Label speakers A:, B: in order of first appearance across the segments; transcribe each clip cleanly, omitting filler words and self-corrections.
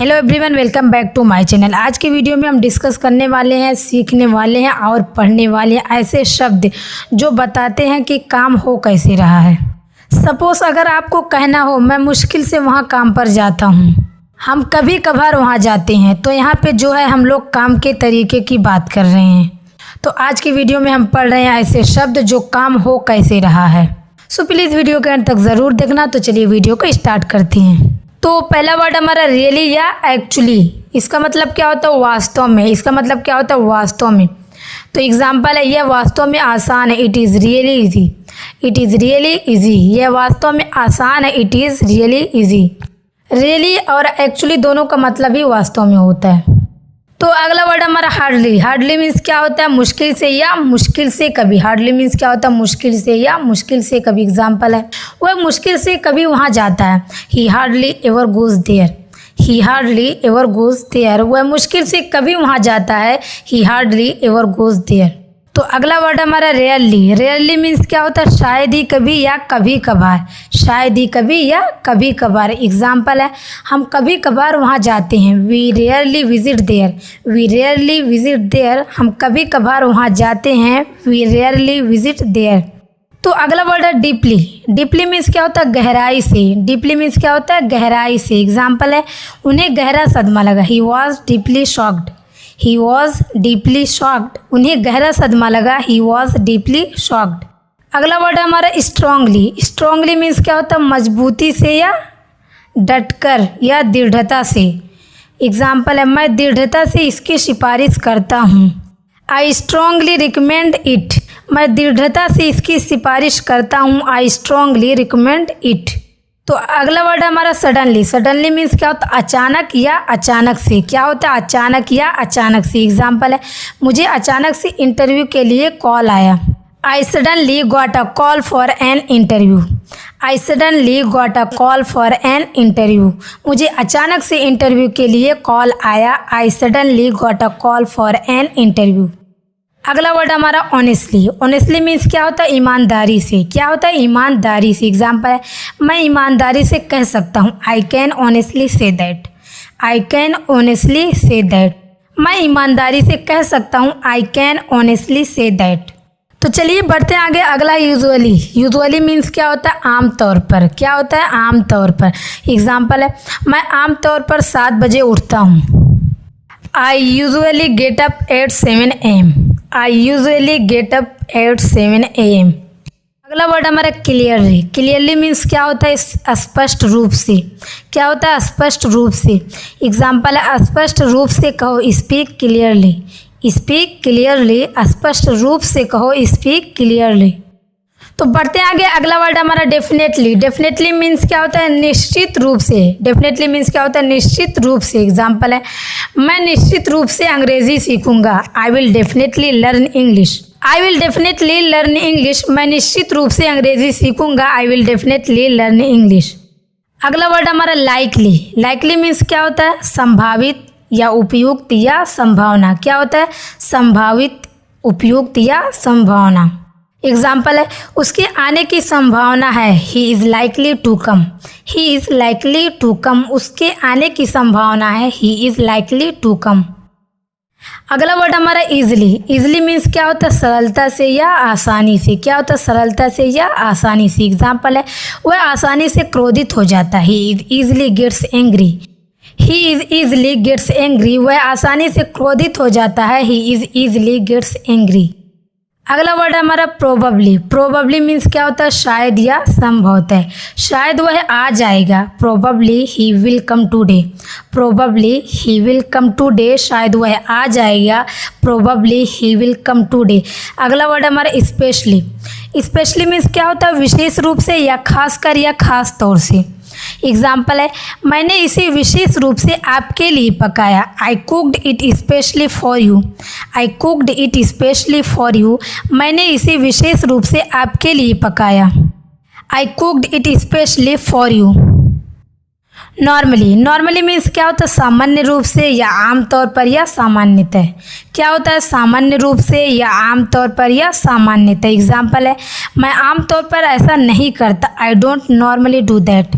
A: Hello everyone, welcome back to my channel. आज के video में हम डिस्कस करने वाले हैं, सीखने वाले हैं और पढ़ने वाले हैं ऐसे शब्द जो बताते हैं कि काम हो कैसे रहा है। सपोज अगर आपको कहना हो मैं मुश्किल से वहाँ काम पर जाता हूँ, हम कभी कभार वहाँ जाते हैं, तो यहाँ पे जो है हम लोग काम के तरीके की बात कर रहे हैं। तो आज की वीडियो में हम पढ़ रहे हैं ऐसे शब्द जो काम हो कैसे रहा है। सो प्लीज़ वीडियो के अंत तक ज़रूर देखना। तो चलिए वीडियो को स्टार्ट करते हैं। तो पहला वर्ड हमारा रियली या एक्चुअली। इसका मतलब क्या होता है? वास्तव में। इसका मतलब क्या होता है? वास्तव में। तो एग्जाम्पल है, यह वास्तव में आसान है, it is really easy. It is really easy, यह वास्तव में आसान है, it is really easy. Really और एक्चुअली दोनों का मतलब ही वास्तव में होता है। तो अगला वर्ड हमारा हार्डली। हार्डली मीन्स क्या होता है? मुश्किल से या मुश्किल से कभी। हार्डली मीन्स क्या होता है? मुश्किल से या मुश्किल से कभी। एग्जाम्पल है, वह मुश्किल से कभी वहाँ जाता है, he hardly ever goes there. He hardly ever goes there, वह मुश्किल से कभी वहाँ जाता है, he hardly ever goes there. तो अगला वर्ड हमारा रेयरली। रेयरली मीन्स क्या होता है? शायद ही कभी या कभी कभार। शायद ही कभी या कभी कभार। एग्जाम्पल है, हम कभी कभार वहाँ जाते हैं, we rarely visit there. We rarely visit there, हम कभी कभार वहाँ जाते हैं, वी रेयरली विजिट देयर। तो अगला वर्ड है डीपली। डीपली मीन्स क्या होता है? गहराई से। डीपली मीन्स क्या होता है? गहराई से। एग्जाम्पल है, उन्हें गहरा सदमा लगा, he was deeply shocked. He was deeply shocked, उन्हें गहरा सदमा लगा, ही वॉज डीपली शॉक्ड। अगला वर्ड है हमारा स्ट्रांगली। स्ट्रांगली मीन्स क्या होता है? मजबूती से या डटकर या दृढ़ता से। एग्जाम्पल है, मैं दृढ़ता से इसकी सिफारिश करता हूँ, आई स्ट्रांगली रिकमेंड इट। मैं दृढ़ता से इसकी सिफारिश करता हूँ, आई स्ट्रांगली रिकमेंड इट। तो अगला वर्ड हमारा सडनली। सडनली मीन्स क्या होता है? अचानक या अचानक से। क्या होता है? अचानक या अचानक से। एग्जाम्पल है, मुझे अचानक से इंटरव्यू के लिए कॉल आया, I suddenly got a call for an interview. I suddenly got a call for an interview, मुझे अचानक से इंटरव्यू के लिए कॉल आया, I suddenly got a call for an interview. अगला वर्ड हमारा ऑनेस्टली। ऑनेस्टली मीन्स क्या होता है? ईमानदारी से। क्या होता है? ईमानदारी से। एग्जाम्पल है, मैं ईमानदारी से कह सकता हूँ, I can honestly say that. I can honestly say that, मैं ईमानदारी से कह सकता हूँ, I can honestly say that. तो चलिए बढ़ते हैं आगे। अगला यूजुअली। यूजुअली मीन्स क्या होता है? आमतौर पर। क्या होता है? आमतौर पर। एग्जाम्पल है, मैं आमतौर पर 7 बजे उठता हूँ, I usually get up at 7 AM। I usually get up at 7 AM। अगला वर्ड हमारा क्लियरली। क्लियरली मीन्स क्या होता है? स्पष्ट रूप से। क्या होता है? स्पष्ट रूप से। एग्जाम्पल है, स्पष्ट रूप से कहो, स्पीक क्लियरली। स्पीक क्लियरली, स्पष्ट रूप से कहो, स्पीक क्लियरली। तो बढ़ते हैं आगे। अगला वर्ड हमारा डेफिनेटली। डेफिनेटली मीन्स क्या होता है? निश्चित रूप से। डेफिनेटली मीन्स क्या होता है? निश्चित रूप से। एग्जाम्पल है, मैं निश्चित रूप से अंग्रेजी सीखूंगा, I will definitely learn English. I will definitely learn English, मैं निश्चित रूप से अंग्रेजी सीखूंगा, I will definitely learn English. अगला वर्ड हमारा लाइकली। लाइकली मीन्स क्या होता है? संभावित या उपयुक्त या संभावना। क्या होता है? संभावित, उपयुक्त या संभावना। एग्जाम्पल है, उसके आने की संभावना है, he is likely to come. He is likely to come, उसके आने की संभावना है, he is likely to come. अगला वर्ड हमारा ईजिली। ईजिली मीन्स क्या होता है? सरलता से या आसानी से। क्या होता है? सरलता से या आसानी से। एग्जाम्पल है, वह आसानी से क्रोधित हो जाता है, he is easily gets angry. He is easily gets angry, वह आसानी से क्रोधित हो जाता है, he is easily gets angry. अगला वर्ड हमारा प्रोबेबली। प्रोबेबली मीन्स क्या होता है? शायद या संभवतः। शायद वह आ जाएगा, probably he will come today. Probably he will come today, शायद वह आ जाएगा, probably he will come today. अगला वर्ड हमारा स्पेशली। स्पेशली मीन्स क्या होता है? विशेष रूप से या खासकर या खास तौर से। एग्जाम्पल है, मैंने इसे विशेष रूप से आपके लिए पकाया, I cooked it specially for you. I cooked it specially for you, मैंने इसे विशेष रूप से आपके लिए पकाया, I cooked it specially for you. Normally. Normally means क्या होता है? सामान्य रूप से या आमतौर पर या सामान्यतः। क्या होता है? सामान्य रूप से या आमतौर पर या सामान्यतः। एग्जाम्पल है, मैं आमतौर पर ऐसा नहीं करता, I don't normally do that.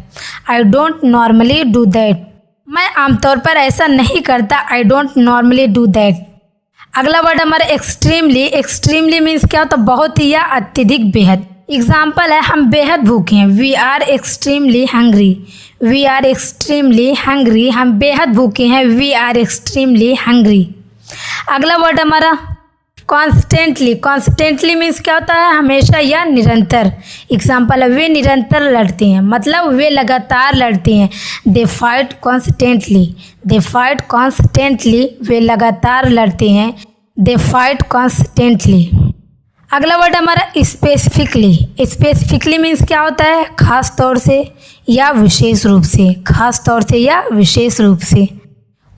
A: I don't normally do that. मैं आमतौर पर ऐसा नहीं करता, I don't normally do that. अगला वर्ड हमारा एक्सट्रीमली। एक्सट्रीमली मीन्स क्या होता है? बहुत ही या अत्यधिक, बेहद। एग्जाम्पल है हम बेहद भूखे हैं, we are extremely hungry. We are extremely hungry, हम बेहद भूखे हैं, वी आर एक्सट्रीमली हंग्री। अगला वर्ड हमारा कॉन्स्टेंटली। कॉन्स्टेंटली मीन्स क्या होता है? हमेशा या निरंतर। एग्जाम्पल है वे निरंतर लड़ते हैं, मतलब वे लगातार लड़ते हैं। They fight constantly. They fight constantly, वे लगातार लड़ते हैं। They fight constantly. अगला वर्ड हमारा स्पेसिफिकली। स्पेसिफिकली मीन्स क्या होता है? खास तौर से या विशेष रूप से। खास तौर से या विशेष रूप से।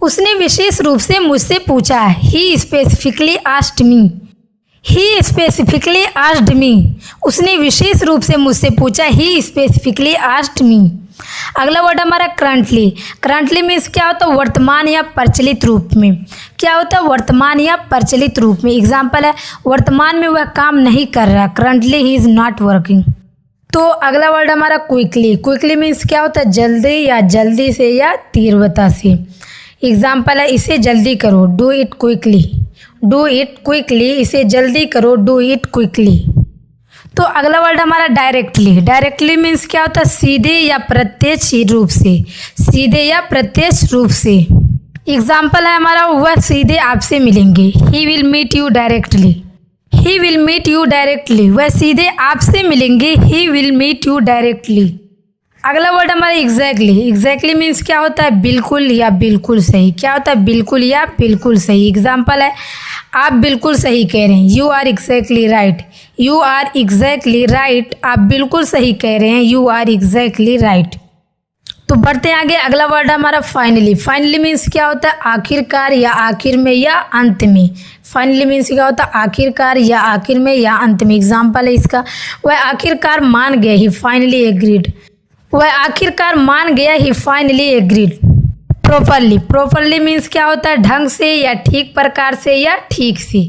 A: उसने विशेष रूप से मुझसे पूछा है, ही स्पेसिफिकली आस्क्ड मी। ही स्पेसिफिकली आस्क्ड मी, उसने विशेष रूप से मुझसे पूछा, ही स्पेसिफिकली आस्क्ड मी। अगला वर्ड हमारा करंटली। करंटली मीन्स क्या होता है? वर्तमान या प्रचलित रूप में। क्या होता है? वर्तमान या प्रचलित रूप में। एग्जाम्पल है वर्तमान में वह काम नहीं कर रहा, currently he is not working. तो अगला वर्ड हमारा क्विकली। क्विकली मीन्स क्या होता है? जल्दी या जल्दी से या तीव्रता से। एग्जाम्पल है इसे जल्दी करो, do it quickly. Do it quickly, इसे जल्दी करो, डू इट क्विकली। तो अगला वर्ड हमारा डायरेक्टली। डायरेक्टली मीन्स क्या होता है? सीधे या प्रत्यक्ष रूप से। सीधे या प्रत्यक्ष रूप से। एग्जाम्पल है हमारा वह सीधे आपसे मिलेंगे, he will meet you directly. He will meet you directly, वह सीधे आपसे मिलेंगे, he will meet you directly. अगला वर्ड हमारा एग्जैक्टली। एग्जैक्टली मीन्स क्या होता है? बिल्कुल या बिल्कुल सही। क्या होता है? बिल्कुल या बिल्कुल सही। एग्जाम्पल है आप बिल्कुल सही कह रहे हैं, you are exactly right. You are exactly right, आप बिल्कुल सही कह रहे हैं, यू आर एग्जैक्टली राइट। तो बढ़ते हैं आगे। अगला वर्ड हमारा फाइनली। फाइनली मीन्स क्या होता है? आखिरकार या आखिर में या अंत में। फाइनली मीन्स क्या होता है? आखिरकार या आखिर में या अंत में। एग्जाम्पल है इसका वह आखिरकार मान गया, ही फाइनली एग्रीड। वह आखिरकार मान गया, he finally agreed. Properly. Properly means क्या होता है? ढंग से या ठीक प्रकार से या ठीक से।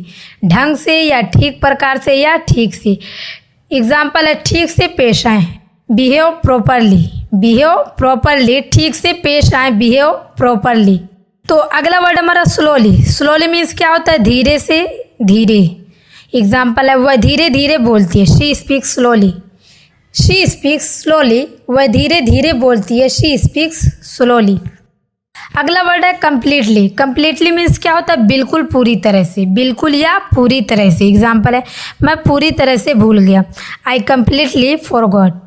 A: ढंग से या ठीक प्रकार से या ठीक से। एग्जाम्पल है ठीक से पेश आए, बिहेव प्रॉपरली। बिहेव प्रॉपरली, ठीक से पेश आए, बिहेव प्रॉपरली। तो अगला वर्ड हमारा स्लोली। स्लोली मीन्स क्या होता है? धीरे से धीरे। एग्जाम्पल है वह धीरे धीरे बोलती है, she speaks slowly. She speaks slowly, वह धीरे धीरे बोलती है, शी स्पीक्स स्लोली। अगला वर्ड है कम्प्लीटली। कम्प्लीटली मीन्स क्या होता है? बिल्कुल पूरी तरह से। बिल्कुल या पूरी तरह से। एग्जाम्पल है मैं पूरी तरह से भूल गया, आई कम्प्लीटली फॉरगॉट।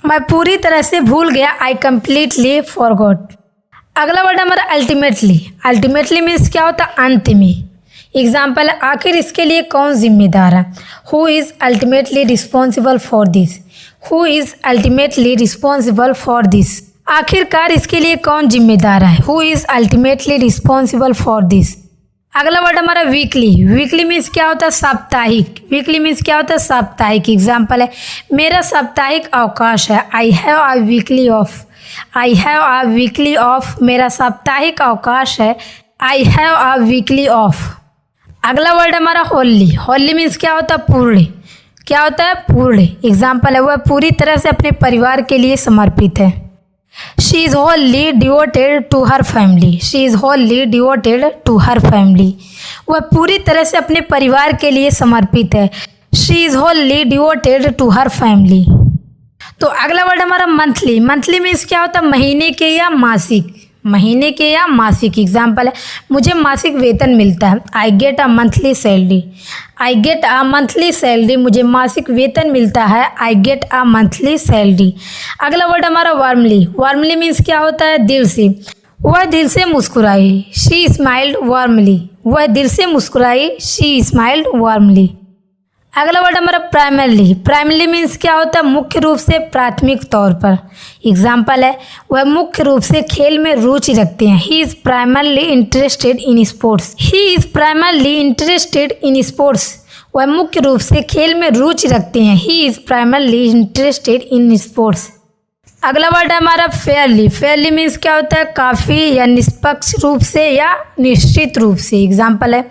A: मैं पूरी तरह से भूल गया, आई कम्प्लीटली फॉरगॉट। अगला वर्ड हमारा अल्टीमेटली। अल्टीमेटली मीन्स क्या होता है? अंत में। एग्जाम्पल है आखिर इसके लिए कौन जिम्मेदार है, who is ultimately responsible for this. Who is ultimately responsible for this. आखिरकार इसके लिए कौन जिम्मेदार है, who is ultimately responsible for this. अगला वर्ड हमारा वीकली। वीकली मीन्स क्या होता है? साप्ताहिक। वीकली मीन्स क्या होता है? साप्ताहिक। एग्जाम्पल है मेरा साप्ताहिक अवकाश है, I have a weekly off. I have a weekly off, मेरा साप्ताहिक अवकाश है, I have a weekly off. अगला वर्ड हमारा होली। होली मीन्स क्या होता है? पूर्ण। क्या होता है? पूर्ण। एग्जाम्पल है वह पूरी तरह से अपने परिवार के लिए समर्पित है, she is wholly devoted to her family. She is wholly devoted to her family, वह पूरी तरह से अपने परिवार के लिए समर्पित है, she is wholly devoted to her family. तो अगला वर्ड हमारा मंथली। मंथली मीन्स क्या होता है? महीने के या मासिक। महीने के या मासिक। एग्जाम्पल है मुझे मासिक वेतन मिलता है, I get a monthly salary. I get a monthly salary, मुझे मासिक वेतन मिलता है, I get a monthly salary. अगला वर्ड हमारा वार्मली। वार्मली मीन्स क्या होता है? दिल से। वह दिल से मुस्कुराई, शी स्माइल्ड वार्मली। वह दिल से मुस्कुराई, शी स्माइल्ड वार्मली। अगला वर्ड हमारा प्राइमरली। प्राइमरली मीन्स क्या होता है? मुख्य रूप से, प्राथमिक तौर पर। एग्जाम्पल है वह मुख्य रूप से खेल में रुचि रखते हैं, he is primarily interested in sports. He is primarily interested in sports, वह मुख्य रूप से खेल में रुचि रखते हैं, he is primarily interested in sports. अगला वर्ड है हमारा फेयरली। फेयरली मीन्स क्या होता है? काफ़ी या निष्पक्ष रूप से या निश्चित रूप से। एग्जाम्पल है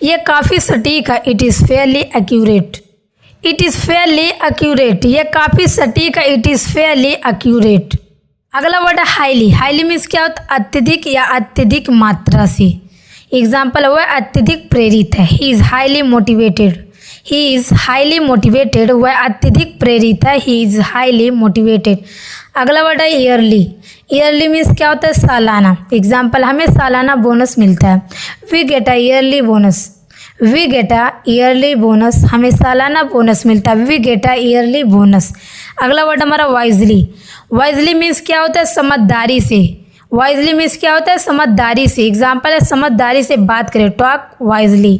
A: ये काफ़ी सटीक है, it is Fairlie accurate. It is Fairlie accurate, ये काफ़ी सटीक है, इट इज़ फेयरली एक्यूरेट। अगला वर्ड है हाईली। हाईली मीन्स क्या होता है? अत्यधिक या अत्यधिक मात्रा से। एग्जाम्पल हुआ अत्यधिक प्रेरित है, he is highly motivated. He is highly motivated, वह अत्यधिक प्रेरित है, ही इज़ हाईली मोटिवेटेड। अगला वर्ड है ईयरली। ईयरली मीन्स क्या होता है? सालाना। एग्जाम्पल, हमें सालाना बोनस मिलता है, we get a yearly bonus. We get a yearly bonus, हमें सालाना बोनस मिलता है, we get a yearly bonus. अगला वर्ड हमारा वाइजली। वाइजली मीन्स क्या होता है? समझदारी से। वाइजली मीन्स क्या होता है? समझदारी से। एग्जाम्पल है समझदारी से बात करें, टॉक वाइजली।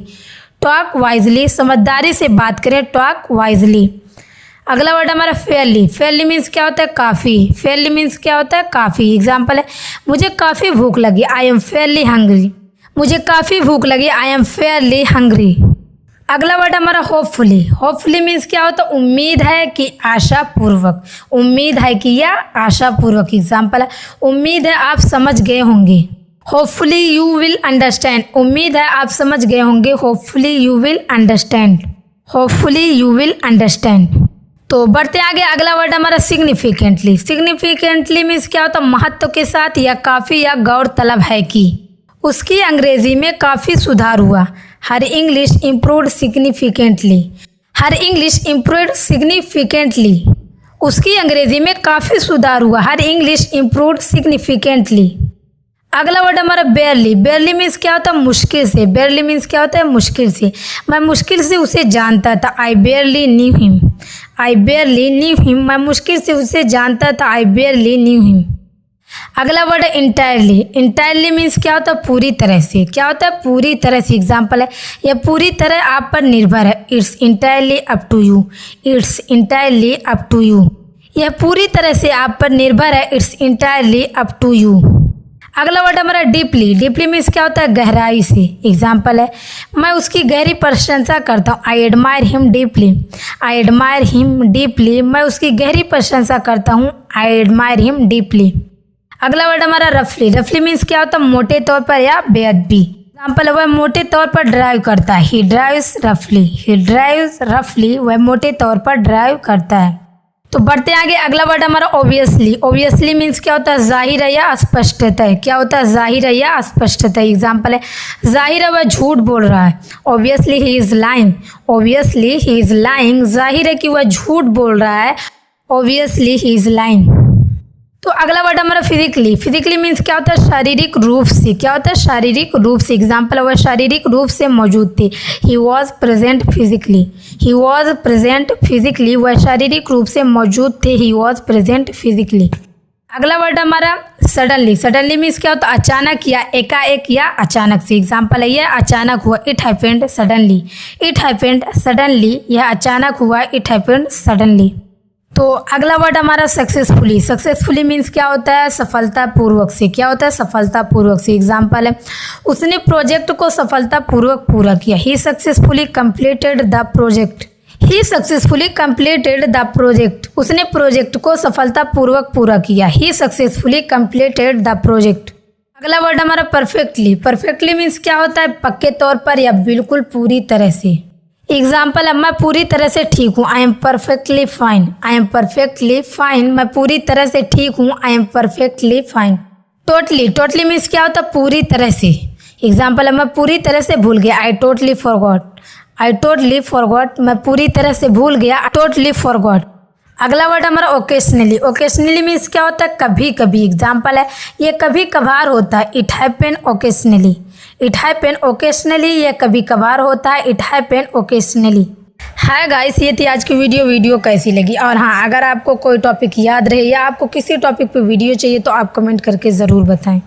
A: टॉक वाइजली, समझदारी से बात करें, टॉक वाइजली। अगला वर्ड हमारा फेयरली। फेयरली मीन्स क्या होता है? काफ़ी। फेयरली मीन्स क्या होता है? काफ़ी। एग्जाम्पल है मुझे काफ़ी भूख लगी, आई एम फेयरली हंग्री। मुझे काफ़ी भूख लगी, आई एम फेयरली हंग्री। अगला वर्ड हमारा होपफुली। होपफुली मीन्स क्या होता है? उम्मीद है कि, आशापूर्वक। उम्मीद है कि या आशापूर्वक। एग्जाम्पल है उम्मीद है आप समझ गए होंगे, होपफुली यू विल अंडरस्टैंड। उम्मीद है आप समझ गए होंगे, hopefully you will understand. Hopefully you will understand. तो बढ़ते आगे, अगला वर्ड हमारा सिग्निफिकेंटली। सिग्निफिकेंटली मीन्स क्या होता है? महत्व के साथ या काफ़ी या गौरतलब है कि। उसकी अंग्रेजी में काफ़ी सुधार हुआ, हर इंग्लिश इम्प्रूव्ड सिग्निफिकेंटली। हर इंग्लिश इम्प्रूव्ड सिग्निफिकेंटली। उसकी अंग्रेजी में काफ़ी सुधार हुआ, हर इंग्लिश इम्प्रूव्ड सिग्निफिकेंटली। अगला वर्ड हमारा बेयरली। बेयरली मीन्स क्या होता है? मुश्किल से। बेयरली मीन्स क्या होता है? मुश्किल से। मैं मुश्किल से उसे जानता था, आई बेयरली न्यू हिम। आई बेयरली न्यू हिम, मैं मुश्किल से उसे जानता था, आई बेयरली न्यू हिम। अगला वर्ड है इंटायरली। इंटायरली मीन्स क्या होता है? पूरी तरह से। क्या होता है? पूरी तरह से। एग्जाम्पल है यह पूरी तरह आप पर निर्भर है, it's entirely up to you. It's entirely up to you, यह पूरी तरह से आप पर निर्भर है, it's entirely up to you. अगला वर्ड हमारा डीपली। डीपली मीन्स क्या होता है? गहराई से। एग्जाम्पल है मैं उसकी गहरी प्रशंसा करता हूँ, I admire him deeply. I admire him deeply, मैं उसकी गहरी प्रशंसा करता हूँ, आई एडमायर हिम डीपली। अगला वर्ड हमारा रफली। रफली मीन्स क्या होता है? मोटे तौर पर या बेअदबी। एग्जाम्पल वह मोटे तौर पर ड्राइव करता है, ही ड्राइव्स रफली। ही ड्राइव्स रफली, वह मोटे तौर पर ड्राइव करता है। तो बढ़ते आगे, अगला वर्ड हमारा ओबियसली। ओबियसली मीन्स क्या होता है? जाहिर है या स्पष्टता है। क्या होता है? जाहिर है या स्पष्टता। एग्जाम्पल है जाहिर है वह झूठ बोल रहा है, obviously he is lying. Obviously he is lying, जाहिर है कि वह झूठ बोल रहा है, ऑब्वियसली ही इज लाइंग। तो अगला वर्ड हमारा फिजिकली। फिजिकली मीन्स क्या होता है? शारीरिक रूप से। क्या होता है? शारीरिक रूप से। एग्जाम्पल वह शारीरिक रूप से मौजूद थे, he was present physically. He was present physically, वह शारीरिक रूप से मौजूद थे, ही वॉज प्रेजेंट फिजिकली। अगला वर्ड हमारा सडनली। सडनली मीन्स क्या होता है? अचानक या एकाएक या अचानक से। एग्जाम्पल है यह अचानक हुआ, it happened suddenly. It happened suddenly, यह अचानक हुआ, इट हैपेंड सडनली। तो अगला वर्ड हमारा सक्सेसफुली। सक्सेसफुली मीन्स क्या होता है? सफलतापूर्वक से। क्या होता है? सफलतापूर्वक से। एग्जाम्पल है उसने प्रोजेक्ट को सफलतापूर्वक पूरा किया, he successfully completed the project. He successfully completed the project, उसने प्रोजेक्ट को सफलतापूर्वक पूरा किया, he successfully completed the project. अगला वर्ड हमारा परफेक्टली। परफेक्टली मीन्स क्या होता है? पक्के तौर पर या बिल्कुल पूरी तरह से। एग्जाम्पल है मैं पूरी तरह से ठीक हूँ, I am perfectly fine. I am perfectly fine, मैं पूरी तरह से ठीक हूँ, I am perfectly fine. Totally. Totally means क्या होता है? पूरी तरह से। एग्जाम्पल है मैं पूरी तरह से भूल गया, I totally forgot. I totally forgot, मैं पूरी तरह से भूल गया, आई टोटली फॉरगॉट। अगला वर्ड हमारा ओकेशनली। ओकेशनली मीन्स क्या होता है? कभी कभी। एग्जाम्पल है ये कभी कभार होता है, it happen occasionally. It happen occasionally, ये कभी कभार होता है, it happen occasionally. Hi guys, ये थी आज की वीडियो कैसी लगी? और हाँ, अगर आपको कोई टॉपिक याद रहे या आपको किसी टॉपिक पे वीडियो चाहिए तो आप कमेंट करके ज़रूर बताएं।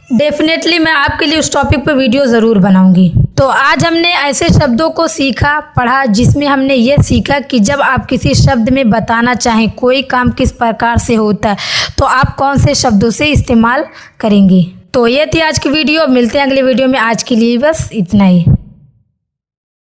A: डेफिनेटली मैं आपके लिए उस टॉपिक पे वीडियो ज़रूर बनाऊंगी। तो आज हमने ऐसे शब्दों को सीखा, पढ़ा, जिसमें हमने ये सीखा कि जब आप किसी शब्द में बताना चाहें कोई काम किस प्रकार से होता है तो आप कौन से शब्दों से इस्तेमाल करेंगे। तो ये थी आज की वीडियो, मिलते हैं अगले वीडियो में। आज के लिए बस इतना ही।